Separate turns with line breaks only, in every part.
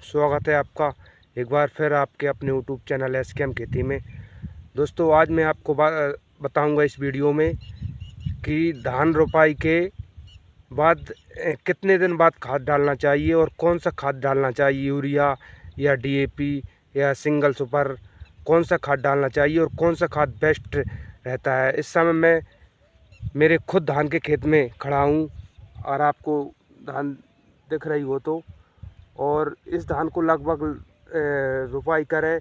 स्वागत है आपका एक बार फिर आपके अपने यूट्यूब चैनल एसकेएम खेती में। दोस्तों आज मैं आपको बताऊंगा इस वीडियो में कि धान रोपाई के बाद कितने दिन बाद खाद डालना चाहिए और कौन सा खाद डालना चाहिए, यूरिया या डीएपी या सिंगल सुपर, कौन सा खाद डालना चाहिए और कौन सा खाद बेस्ट रहता है। इस समय मैं मेरे खुद धान के खेत में खड़ा हूँ और आपको धान दिख रही हो तो, और इस धान को लगभग रुपाई करे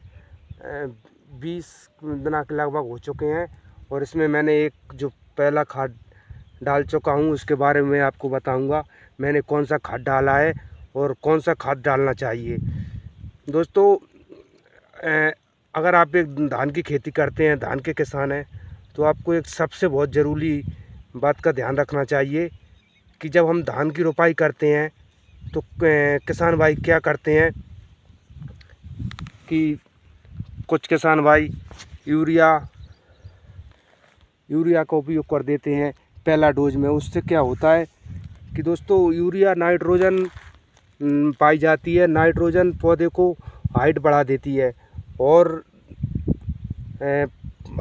20 दिन के लगभग हो चुके हैं और इसमें मैंने एक जो पहला खाद डाल चुका हूँ उसके बारे में आपको बताऊंगा मैंने कौन सा खाद डाला है और कौन सा खाद डालना चाहिए। दोस्तों अगर आप एक धान की खेती करते हैं, धान के किसान हैं, तो आपको एक सबसे बहुत ज़रूरी बात का ध्यान रखना चाहिए कि जब हम धान की रोपाई करते हैं तो किसान भाई क्या करते हैं कि कुछ किसान भाई यूरिया का उपयोग कर देते हैं पहला डोज में। उससे क्या होता है कि दोस्तों यूरिया नाइट्रोजन पाई जाती है, नाइट्रोजन पौधे को हाइट बढ़ा देती है और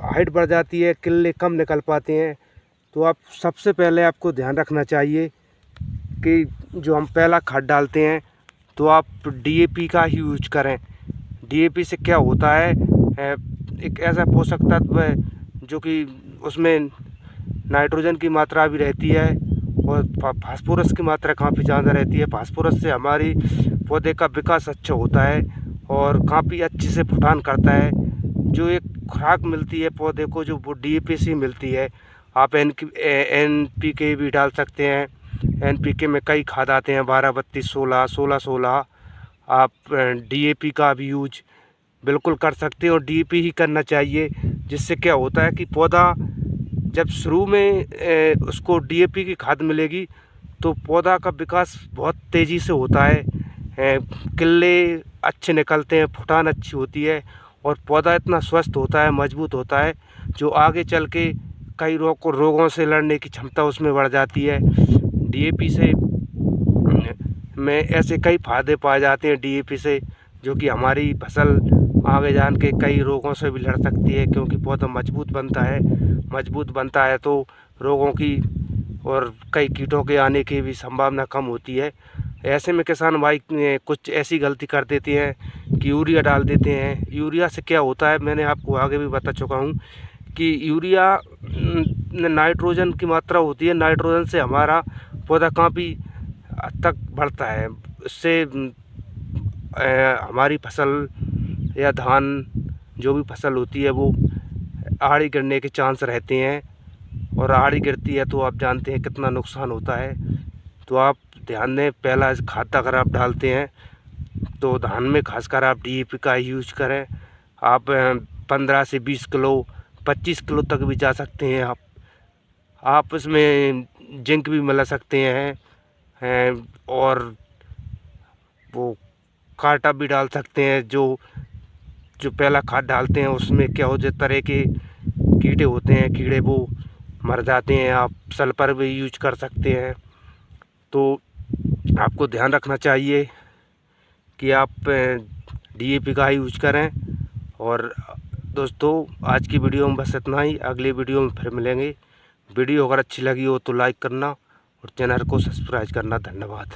हाइट बढ़ जाती है, किल्ले कम निकल पाते हैं। तो आप सबसे पहले आपको ध्यान रखना चाहिए कि जो हम पहला खाद डालते हैं तो आप डीएपी का ही यूज करें। डीएपी से क्या होता है, एक ऐसा पोषक तत्व है जो कि उसमें नाइट्रोजन की मात्रा भी रहती है और फास्फोरस की मात्रा काफ़ी ज़्यादा रहती है। फास्फोरस से हमारी पौधे का विकास अच्छा होता है और काफ़ी अच्छे से फुटान करता है। जो एक खुराक मिलती है पौधे को जो वो डीएपी से मिलती है। आप एनपीके भी डाल सकते हैं। एनपीके में कई खाद आते हैं, 12-32, 16, 16-16। आप डीएपी का भी यूज बिल्कुल कर सकते हैं और डीएपी ही करना चाहिए। जिससे क्या होता है कि पौधा जब शुरू में उसको डीएपी की खाद मिलेगी तो पौधा का विकास बहुत तेज़ी से होता है, किल्ले अच्छे निकलते हैं, फुटान अच्छी होती है और पौधा इतना स्वस्थ होता है, मजबूत होता है, जो आगे चल के कई रोगों से लड़ने की क्षमता उसमें बढ़ जाती है। डीएपी से में ऐसे कई फायदे पाए जाते हैं डीएपी से, जो कि हमारी फसल आगे जान के कई रोगों से भी लड़ सकती है, क्योंकि पौधा मजबूत बनता है तो रोगों की और कई कीटों के आने की भी संभावना कम होती है। ऐसे में किसान भाई कुछ ऐसी गलती कर देते हैं कि यूरिया डाल देते हैं। यूरिया से क्या होता है मैंने आपको आगे भी बता चुका हूँ कि यूरिया नाइट्रोजन की मात्रा होती है। नाइट्रोजन से हमारा पौधा काफ़ी हद तक बढ़ता है। इससे हमारी फसल या धान जो भी फसल होती है वो आड़ी गिरने के चांस रहते हैं और आड़ी गिरती है तो आप जानते हैं कितना नुकसान होता है। तो आप ध्यान दें, पहला खाद अगर आप डालते हैं तो धान में खासकर आप डीएपी का यूज करें। आप 15 से 20 किलो 25 किलो तक भी जा सकते हैं। आप इसमें जिंक भी मिला सकते हैं और वो कांटा भी डाल सकते हैं। जो पहला खाद डालते हैं उसमें क्या हो जाता तरह के कीड़े होते हैं, कीड़े वो मर जाते हैं। आप सल्फर भी यूज कर सकते हैं। तो आपको ध्यान रखना चाहिए कि आप डीएपी का यूज करें। और दोस्तों आज की वीडियो में बस इतना ही, अगली वीडियो में फिर मिलेंगे। वीडियो अगर अच्छी लगी हो तो लाइक करना और चैनल को सब्सक्राइब करना। धन्यवाद।